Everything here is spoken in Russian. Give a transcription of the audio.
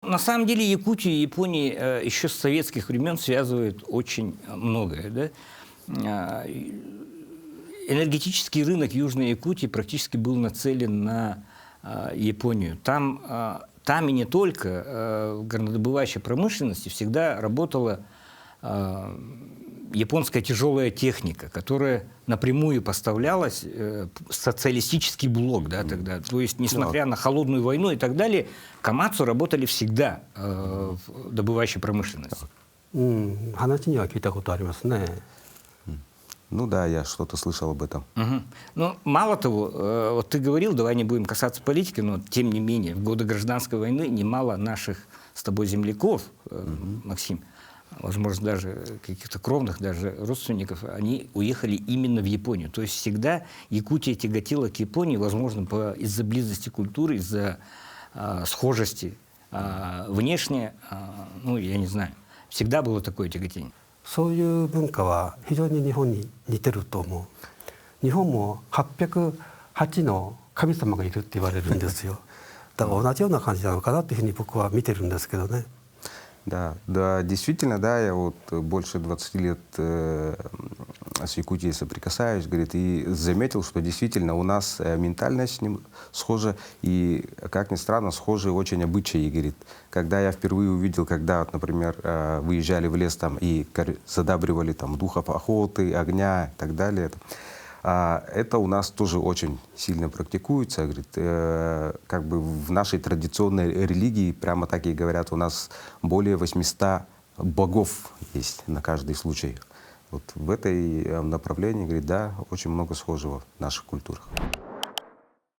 На самом деле Якутию и Японию еще с советских времен связывает очень многое. Да? Энергетический рынок Южной Якутии практически был нацелен на Японию. Там и не только в горнодобывающей промышленности всегда работала японская тяжелая техника, которая напрямую поставлялась в социалистический блок, да, тогда. То есть, несмотря на холодную войну и так далее, Камацу работали всегда в добывающей промышленности. Ну да, я что-то слышал об этом. Но мало того, вот ты говорил, давай не будем касаться политики, но тем не менее, в годы гражданской войны немало наших с тобой земляков, Максим, возможно, даже каких-то кровных, даже родственников, они уехали именно в Японию. То есть всегда Якутия тяготела к Японии, возможно, из-за близости культуры, из-за схожести внешне, ну, я не знаю, всегда было такое тяготение. そういう文化は非常に日本に似てると思う。日本も808の神様がいるって言われるんですよ。だから同じような感じなのかなっていうふうに僕は見てるんですけどね。Да, да, действительно, да, я вот больше 20 лет с Якутией соприкасаюсь, говорит, и заметил, что действительно у нас ментальность с ним схожа, и, как ни странно, схожи очень обычаи, говорит. Когда я впервые увидел, когда, вот, например, выезжали в лес там и задабривали там духов охоты, огня и так далее, это у нас тоже очень сильно практикуется. Говорит, как бы в нашей традиционной религии, прямо так и говорят, у нас более 800 богов есть на каждый случай. Вот в этой направлении, говорит, да, очень много схожего в наших культурах.